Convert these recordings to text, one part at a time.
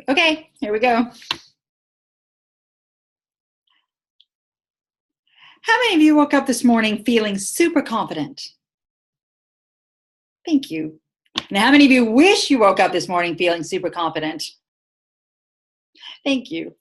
Okay, here we go. How many of you woke up this morning feeling super confident? Thank you. And how many of you wish you woke up this morning feeling super confident? Thank you.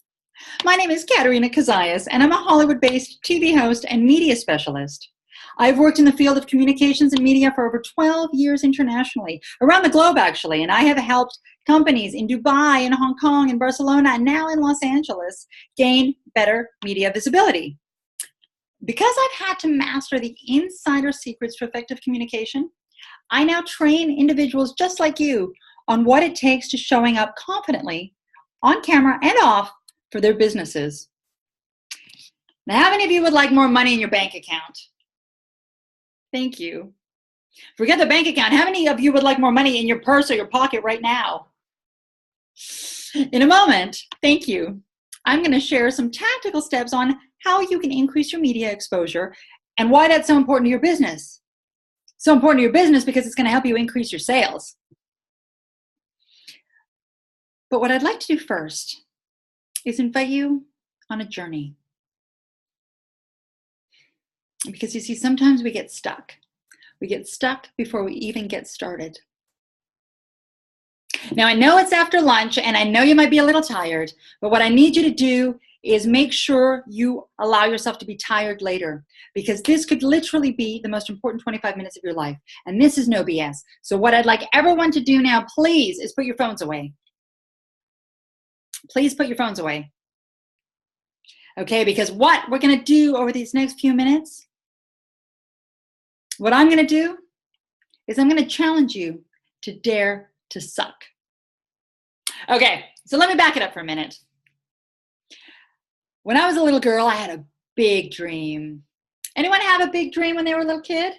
My name is Katerina Kazayas, and I'm a Hollywood-based TV host and media specialist. I've worked in the field of communications and media for over 12 years internationally, around the globe actually, and I have helped companies in Dubai, in Hong Kong, in Barcelona, and now in Los Angeles gain better media visibility. Because I've had to master the insider secrets to effective communication, I now train individuals just like you on what it takes to showing up confidently on camera and off for their businesses. Now, how many of you would like more money in your bank account? Thank you. Forget the bank account. How many of you would like more money in your purse or your pocket right now? In a moment, thank you. I'm going to share some tactical steps on how you can increase your media exposure and why that's so important to your business. So important to your business because it's going to help you increase your sales. But what I'd like to do first is invite you on a journey. Because you see, sometimes we get stuck. We get stuck before we even get started. Now, I know it's after lunch and I know you might be a little tired, but what I need you to do is make sure you allow yourself to be tired later, because this could literally be the most important 25 minutes of your life. And this is no BS. So what I'd like everyone to do now, please, is put your phones away. Please put your phones away. Okay, because what we're going to do over these next few minutes, what I'm going to do is I'm going to challenge you to dare to suck. Okay, so let me back it up for a minute. When I was a little girl, I had a big dream. Anyone have a big dream when they were a little kid?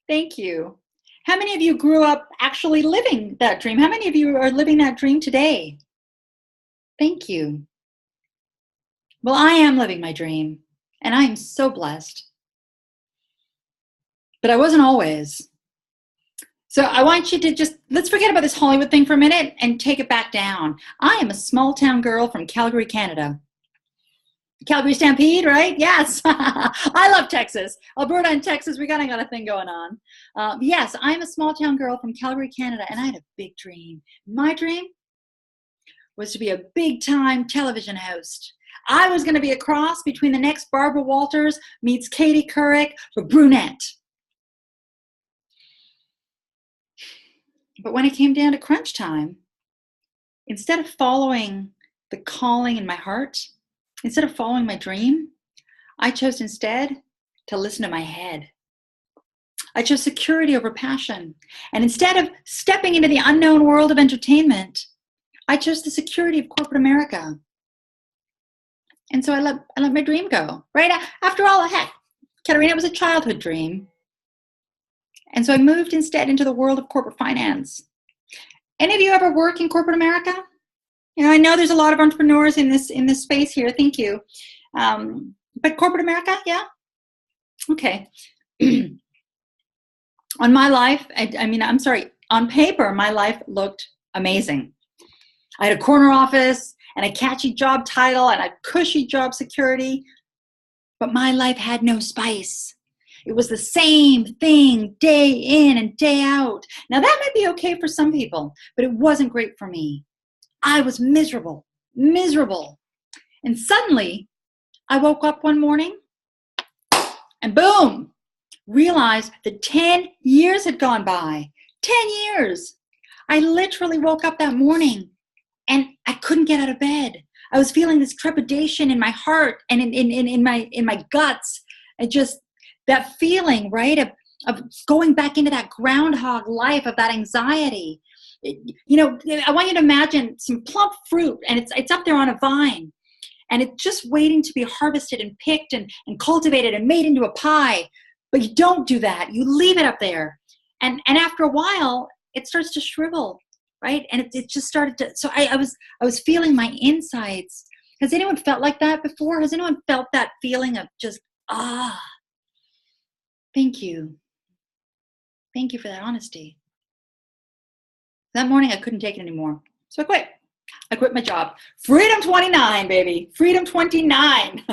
Thank you. How many of you grew up actually living that dream? How many of you are living that dream today? Thank you. Well, I am living my dream, and I am so blessed. But I wasn't always. So I want you to let's forget about this Hollywood thing for a minute and take it back down. I am a small town girl from Calgary, Canada. Calgary Stampede, right? Yes. I love Texas. Alberta and Texas, we got a thing going on. Yes, I'm a small town girl from Calgary, Canada, and I had a big dream. My dream was to be a big time television host. I was going to be a cross between the next Barbara Walters meets Katie Couric, but brunette. But when it came down to crunch time, instead of following the calling in my heart, instead of following my dream, I chose instead to listen to my head. I chose security over passion. And instead of stepping into the unknown world of entertainment, I chose the security of corporate America. And so I let my dream go, right? After all, heck, Katerina, it was a childhood dream. And so I moved instead into the world of corporate finance. Any of you ever work in corporate America? You know, I know there's a lot of entrepreneurs in this space here. Thank you. But corporate America, yeah? Okay. On my life, on paper, my life looked amazing. I had a corner office and a catchy job title and a cushy job security, but my life had no spice. It was the same thing day in and day out. Now that might be okay for some people, but it wasn't great for me. I was miserable. And suddenly I woke up one morning and boom, realized that 10 years had gone by. 10 years. I literally woke up that morning and I couldn't get out of bed. I was feeling this trepidation in my heart and in my guts. And just that feeling, right, of going back into that groundhog life of that anxiety. You know, I want you to imagine some plump fruit and it's up there on a vine and it's just waiting to be harvested and picked and cultivated and made into a pie. But you don't do that. You leave it up there. And after a while, it starts to shrivel, right? And it just started to, so I was feeling my insides. Has anyone felt like that before? Has anyone felt that feeling of just, thank you. Thank you for that honesty. That morning, I couldn't take it anymore. So I quit. I quit my job. Freedom 29, baby. Freedom 29.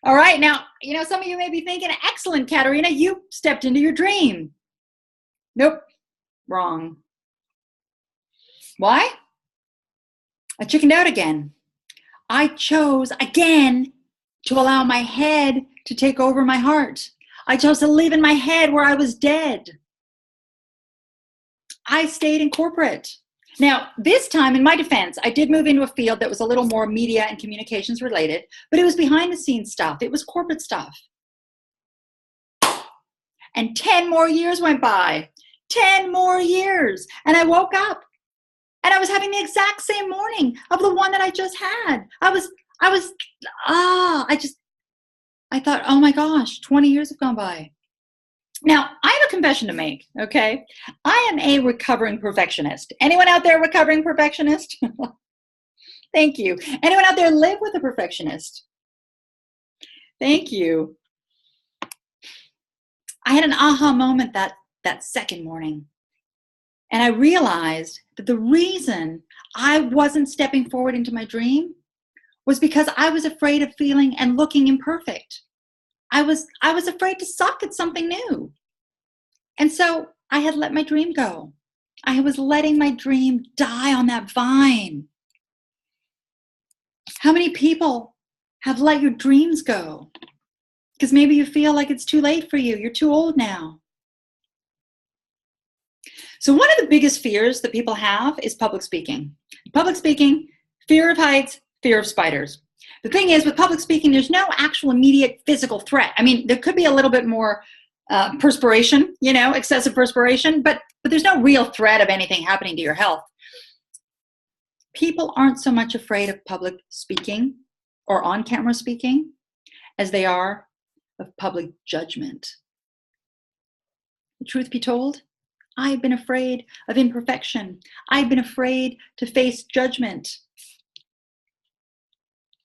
All right. Now, some of you may be thinking, excellent, Katerina, you stepped into your dream. Nope. Wrong. Why? I chickened out again. I chose again to allow my head to take over my heart. I chose to live in my head where I was dead. I stayed in corporate. Now, this time, in my defense, I did move into a field that was a little more media and communications related, but it was behind the scenes stuff. It was corporate stuff. And 10 more years went by. 10 more years. And I woke up and I was having the exact same morning of the one that I just had. I thought, oh my gosh, 20 years have gone by. Now, I have a confession to make, okay? I am a recovering perfectionist. Anyone out there recovering perfectionist? Thank you. Anyone out there live with a perfectionist? Thank you. I had an aha moment that second morning. And I realized that the reason I wasn't stepping forward into my dream was because I was afraid of feeling and looking imperfect. I was afraid to suck at something new. And so I had let my dream go. I was letting my dream die on that vine. How many people have let your dreams go? Because maybe you feel like it's too late for you. You're too old now. So one of the biggest fears that people have is public speaking. Public speaking, fear of heights, fear of spiders. The thing is, with public speaking, there's no actual immediate physical threat. I mean, there could be a little bit more perspiration, excessive perspiration, but there's no real threat of anything happening to your health. People aren't so much afraid of public speaking or on-camera speaking as they are of public judgment. The truth be told, I've been afraid of imperfection. I've been afraid to face judgment.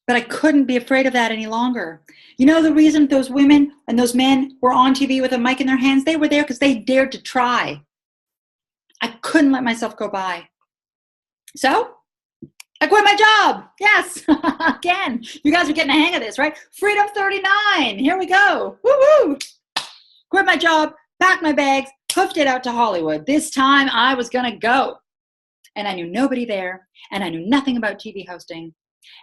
But I couldn't be afraid of that any longer. You know the reason those women and those men were on TV with a mic in their hands? They were there because they dared to try. I couldn't let myself go by. So I quit my job. Yes, again. You guys are getting the hang of this, right? Freedom 39. Here we go. Woo-woo. Quit my job, packed my bags, hoofed it out to Hollywood. This time I was going to go. And I knew nobody there, and I knew nothing about TV hosting.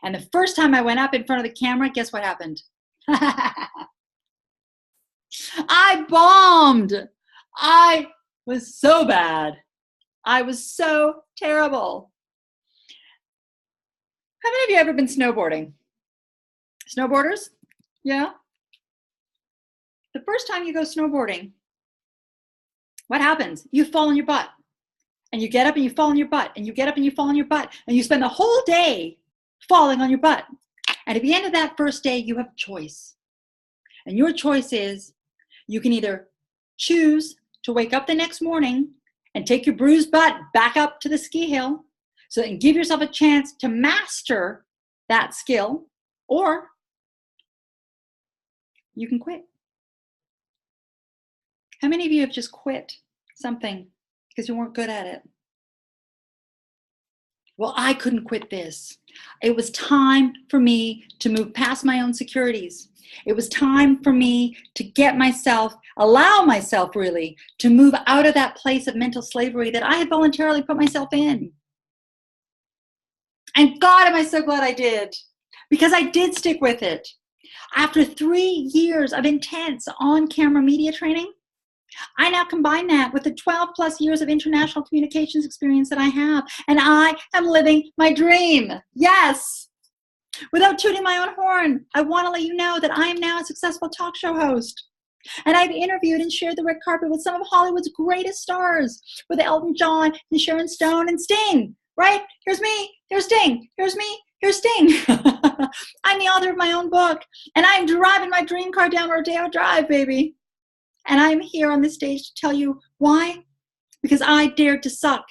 And the first time I went up in front of the camera, guess what happened? I bombed. I was so bad. I was so terrible. How many of you ever been snowboarding? Snowboarders? Yeah? The first time you go snowboarding, what happens? You fall on your butt. And you get up and you fall on your butt. And you get up and you fall on your butt. And you spend the whole day falling on your butt. And at the end of that first day, you have a choice. And your choice is you can either choose to wake up the next morning and take your bruised butt back up to the ski hill so that you can give yourself a chance to master that skill, or you can quit. How many of you have just quit something because you weren't good at it? Well, I couldn't quit this. It was time for me to move past my own securities. It was time for me to allow myself really, to move out of that place of mental slavery that I had voluntarily put myself in. And God, am I so glad I did, because I did stick with it. After 3 years of intense on-camera media training, I now combine that with the 12 plus years of international communications experience that I have, and I am living my dream. Yes. Without tooting my own horn, I want to let you know that I am now a successful talk show host. And I've interviewed and shared the red carpet with some of Hollywood's greatest stars, with Elton John and Sharon Stone and Sting, right? Here's me, here's Sting, here's me, here's Sting. I'm the author of my own book, and I'm driving my dream car down Rodeo Drive, baby. And I'm here on this stage to tell you why. Because I dared to suck.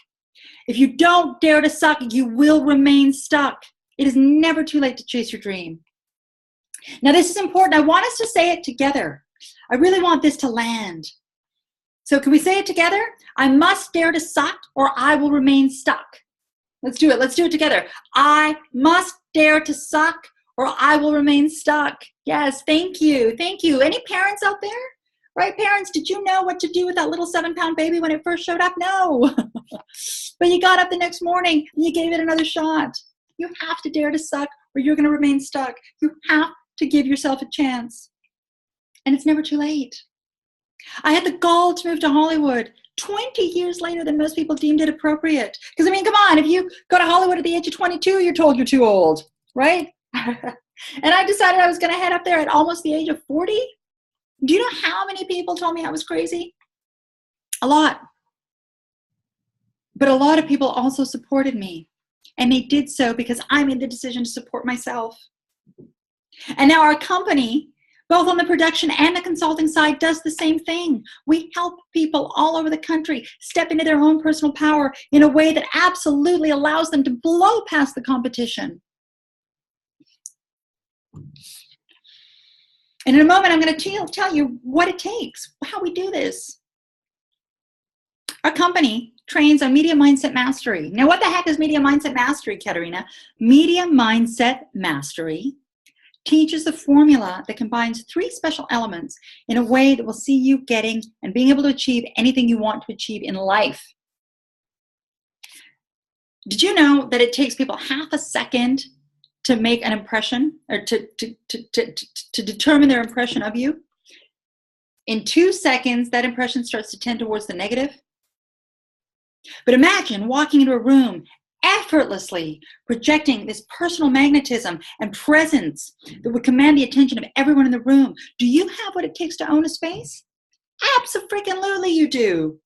If you don't dare to suck, you will remain stuck. It is never too late to chase your dream. Now, this is important. I want us to say it together. I really want this to land. So can we say it together? I must dare to suck, or I will remain stuck. Let's do it. Let's do it together. I must dare to suck or I will remain stuck. Yes, thank you. Thank you. Any parents out there? Right, parents, did you know what to do with that little 7-pound baby when it first showed up? No. But you got up the next morning and you gave it another shot. You have to dare to suck or you're going to remain stuck. You have to give yourself a chance. And it's never too late. I had the gall to move to Hollywood 20 years later than most people deemed it appropriate. Because, I mean, come on, if you go to Hollywood at the age of 22, you're told you're too old, right? And I decided I was going to head up there at almost the age of 40. Do you know how many people told me I was crazy? A lot. But a lot of people also supported me. And they did so because I made the decision to support myself. And now our company, both on the production and the consulting side, does the same thing. We help people all over the country step into their own personal power in a way that absolutely allows them to blow past the competition. And in a moment, I'm going to tell you what it takes, how we do this. Our company trains on Media Mindset Mastery. Now, what the heck is Media Mindset Mastery, Katerina? Media Mindset Mastery teaches the formula that combines 3 special elements in a way that will see you getting and being able to achieve anything you want to achieve in life. Did you know that it takes people half a second to make an impression or to determine their impression of you? In 2 seconds, that impression starts to tend towards the negative. But imagine walking into a room effortlessly projecting this personal magnetism and presence that would command the attention of everyone in the room. Do you have what it takes to own a space? Abso-freaking-lutely you do.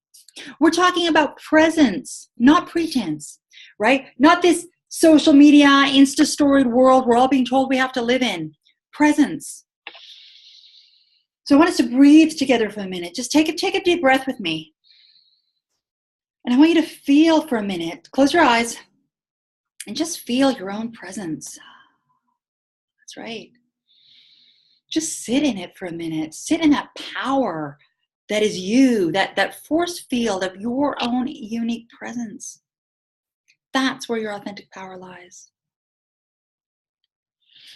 We're talking about presence, not pretense, right? Not this social media, Insta-storied world we're all being told we have to live in. Presence. So I want us to breathe together for a minute. Just take a deep breath with me. And I want you to feel for a minute. Close your eyes and just feel your own presence. That's right. Just sit in it for a minute. Sit in that power that is you, that force field of your own unique presence. That's where your authentic power lies.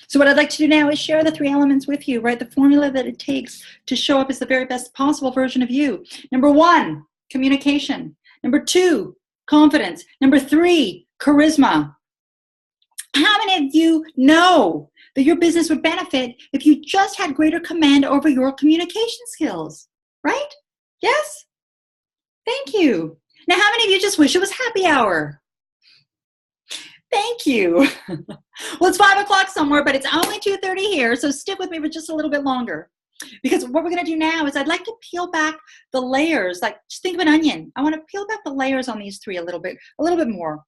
So what I'd like to do now is share the 3 elements with you, right? The formula that it takes to show up as the very best possible version of you. Number 1, communication. Number 2, confidence. Number 3, charisma. How many of you know that your business would benefit if you just had greater command over your communication skills? Right? Yes? Thank you. Now, how many of you just wish it was happy hour? Thank you. Well, it's 5 o'clock somewhere, but it's only 2:30 here, so stick with me for just a little bit longer. Because what we're going to do now is I'd like to peel back the layers. Like, just think of an onion. I want to peel back the layers on these 3 a little bit more.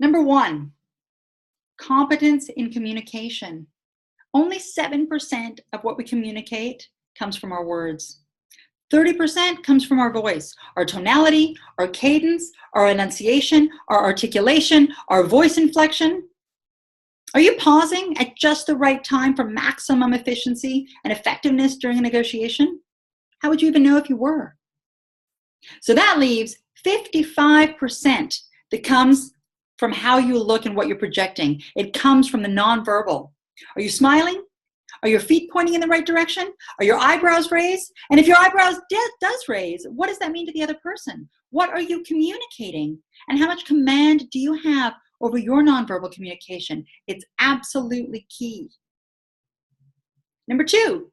Number 1, competence in communication. Only 7% of what we communicate comes from our words. 30% comes from our voice, our tonality, our cadence, our enunciation, our articulation, our voice inflection. Are you pausing at just the right time for maximum efficiency and effectiveness during a negotiation? How would you even know if you were? So that leaves 55% that comes from how you look and what you're projecting. It comes from the nonverbal. Are you smiling? Are your feet pointing in the right direction? Are your eyebrows raised? And if your eyebrows does raise, what does that mean to the other person? What are you communicating? And how much command do you have over your nonverbal communication? It's absolutely key. Number 2,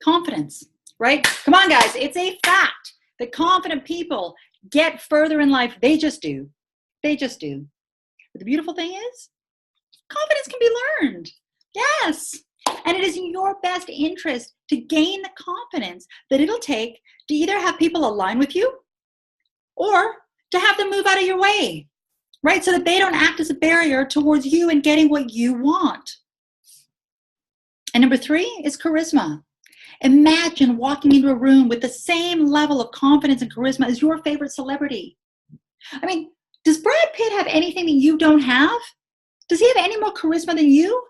confidence, right? Come on, guys. It's a fact that confident people get further in life. They just do. They just do. But the beautiful thing is, confidence can be learned. Yes. And it is in your best interest to gain the confidence that it'll take to either have people align with you or to have them move out of your way, right? So that they don't act as a barrier towards you and getting what you want. And number 3 is charisma. Imagine walking into a room with the same level of confidence and charisma as your favorite celebrity. I mean, does Brad Pitt have anything that you don't have? Does he have any more charisma than you?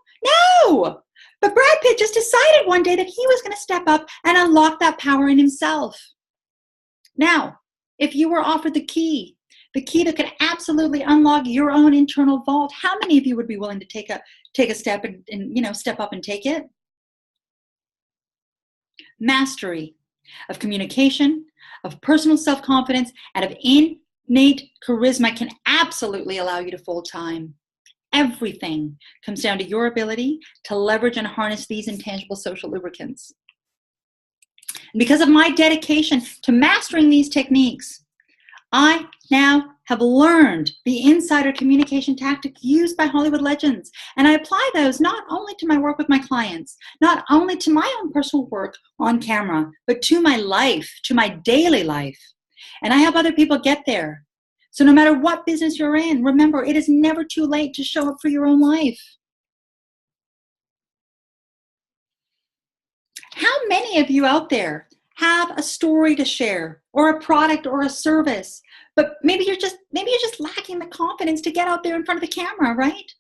No! But Brad Pitt just decided one day that he was going to step up and unlock that power in himself. Now, if you were offered the key the key that could absolutely unlock your own internal vault. How many of you would be willing to take a step and step up and take it? Mastery of communication, of personal self-confidence, and of innate charisma can absolutely allow you to full-time. Everything comes down to your ability to leverage and harness these intangible social lubricants. And because of my dedication to mastering these techniques, I now have learned the insider communication tactic used by Hollywood legends. And I apply those not only to my work with my clients, not only to my own personal work on camera, but to my life, to my daily life. And I help other people get there. So no matter what business you're in, remember, it is never too late to show up for your own life. How many of you out there have a story to share, or a product or a service, but maybe you're just lacking the confidence to get out there in front of the camera, right?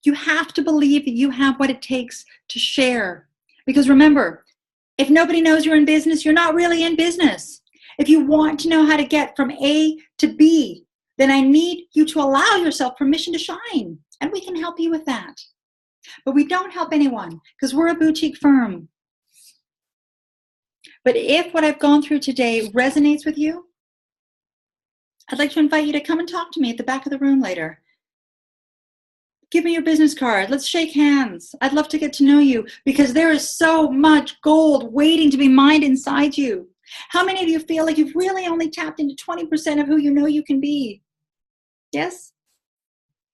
You have to believe that you have what it takes to share. Because remember, if nobody knows you're in business, you're not really in business. If you want to know how to get from A to B, then I need you to allow yourself permission to shine, and we can help you with that. But we don't help anyone because we're a boutique firm. But if what I've gone through today resonates with you, I'd like to invite you to come and talk to me at the back of the room later. Give me your business card. Let's shake hands. I'd love to get to know you because there is so much gold waiting to be mined inside you. How many of you feel like you've really only tapped into 20% of who you know you can be? Yes?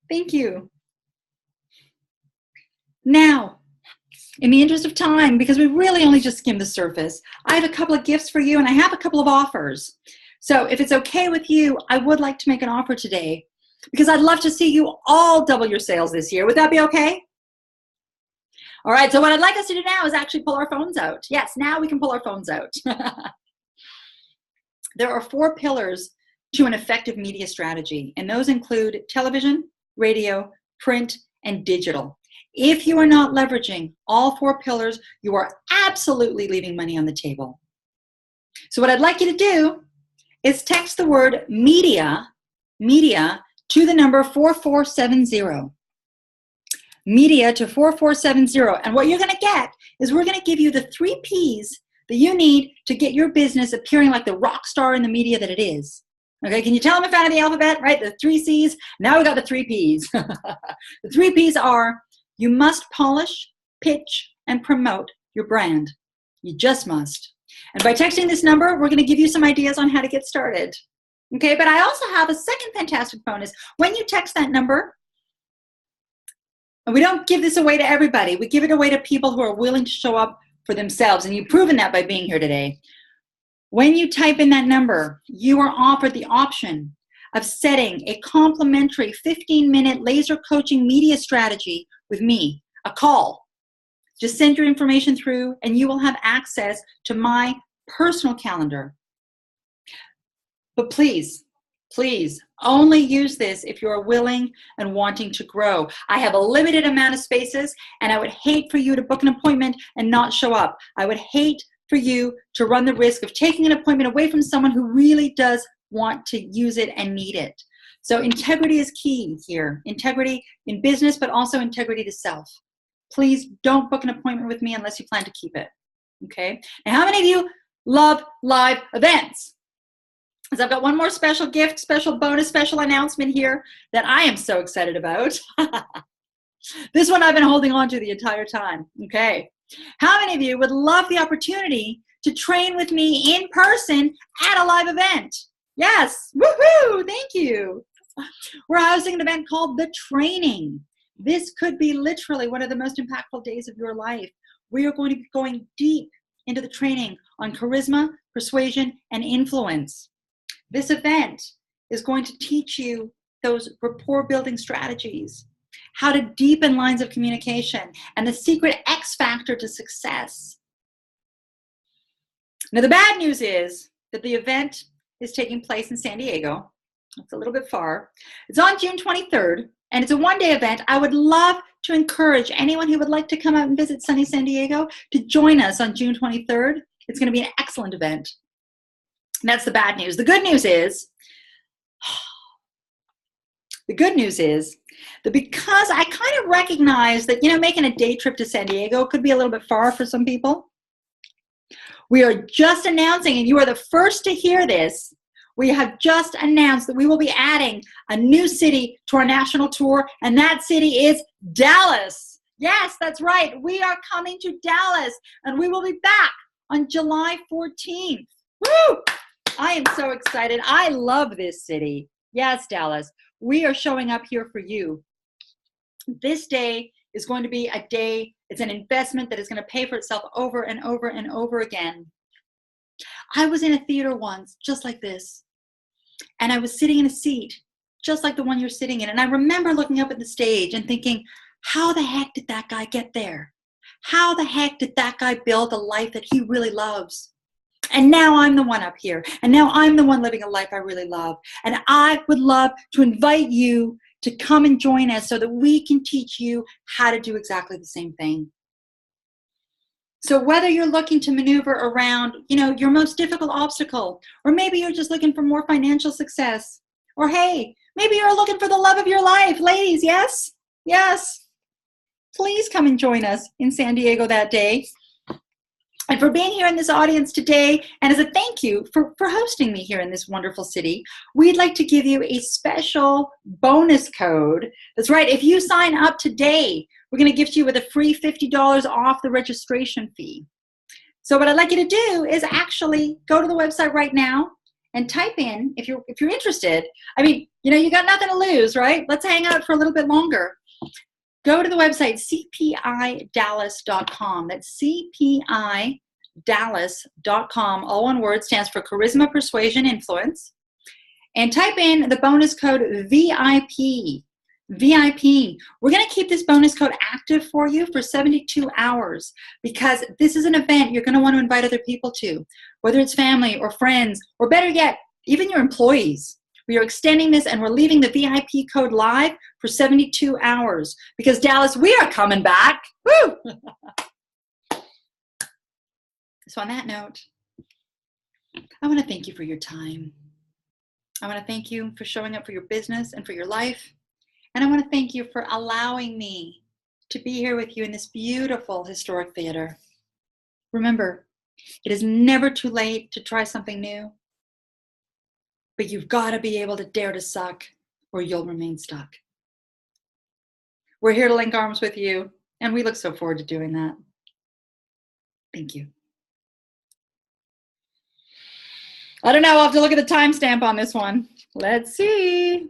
Thank you. Now, in the interest of time, because we really only just skimmed the surface, I have a couple of gifts for you and I have a couple of offers. So if it's okay with you, I would like to make an offer today because I'd love to see you all double your sales this year. Would that be okay? All right, so what I'd like us to do now is actually pull our phones out. Yes, now we can pull our phones out. There are 4 pillars to an effective media strategy, and those include television, radio, print, and digital. If you are not leveraging all 4 pillars, you are absolutely leaving money on the table. So what I'd like you to do is text the word media to the number 4470. Media to 4470. And what you're going to get is we're going to give you the 3 Ps that you need to get your business appearing like the rock star in the media that it is. Okay, can you tell I'm a fan of the alphabet, right? The 3 Cs. Now we got the 3 Ps. The 3 Ps are: you must polish, pitch, and promote your brand. You just must. And by texting this number, we're going to give you some ideas on how to get started. Okay, but I also have a second fantastic bonus. When you text that number, and we don't give this away to everybody. We give it away to people who are willing to show up for themselves. And you've proven that by being here today. When you type in that number, you are offered the option of setting a complimentary 15-minute laser coaching media strategy with me, a call. Just send your information through and you will have access to my personal calendar. But please, please only use this if you are willing and wanting to grow. I have a limited amount of spaces and I would hate for you to book an appointment and not show up. I would hate for you to run the risk of taking an appointment away from someone who really does want to use it and need it. So integrity is key here. Integrity in business, but also integrity to self. Please don't book an appointment with me unless you plan to keep it. Okay? Now, how many of you love live events? So I've got one more special gift, special bonus, special announcement here that I am so excited about. This one I've been holding on to the entire time. Okay. How many of you would love the opportunity to train with me in person at a live event? Yes. Woohoo! Thank you. We're hosting an event called The Training. This could be literally one of the most impactful days of your life. We are going to be going deep into the training on charisma, persuasion, and influence. This event is going to teach you those rapport building strategies, how to deepen lines of communication, and the secret X factor to success. Now, the bad news is that the event is taking place in San Diego. It's a little bit far. It's on June 23rd, and it's a one-day event. I would love to encourage anyone who would like to come out and visit sunny San Diego to join us on June 23rd. It's going to be an excellent event. That's the bad news. The good news is that because I kind of recognize that, making a day trip to San Diego could be a little bit far for some people, we are just announcing, and you are the first to hear this, we have just announced that we will be adding a new city to our national tour, and that city is Dallas. Yes, that's right. We are coming to Dallas, and we will be back on July 14th. Woo! I am so excited. I love this city. Yes, Dallas. We are showing up here for you. This day is going to be a day, it's an investment that is going to pay for itself over and over and over again. I was in a theater once, just like this, and I was sitting in a seat, just like the one you're sitting in, and I remember looking up at the stage and thinking, how the heck did that guy get there? How the heck did that guy build a life that he really loves? And now I'm the one up here. And now I'm the one living a life I really love. And I would love to invite you to come and join us so that we can teach you how to do exactly the same thing. So whether you're looking to maneuver around, your most difficult obstacle, or maybe you're just looking for more financial success, or hey, maybe you're looking for the love of your life. Ladies, yes? Yes. Please come and join us in San Diego that day. And for being here in this audience today, and as a thank you for hosting me here in this wonderful city, we'd like to give you a special bonus code. That's right, if you sign up today, we're going to gift you with a free $50 off the registration fee. So what I'd like you to do is actually go to the website right now and type in, if you're interested, you got nothing to lose, right? Let's hang out for a little bit longer. Go to the website, cpidallas.com. That's cpidallas.com. All one word, stands for Charisma, Persuasion, Influence. And type in the bonus code VIP. VIP. We're going to keep this bonus code active for you for 72 hours because this is an event you're going to want to invite other people to, whether it's family or friends, or better yet, even your employees. We are extending this, and we're leaving the VIP code live for 72 hours because, Dallas, we are coming back. Woo! So on that note, I want to thank you for your time. I want to thank you for showing up for your business and for your life. And I want to thank you for allowing me to be here with you in this beautiful historic theater. Remember, it is never too late to try something new. But you've got to be able to dare to suck or you'll remain stuck. We're here to link arms with you, and we look so forward to doing that. Thank you. I don't know, I'll have to look at the timestamp on this one. Let's see.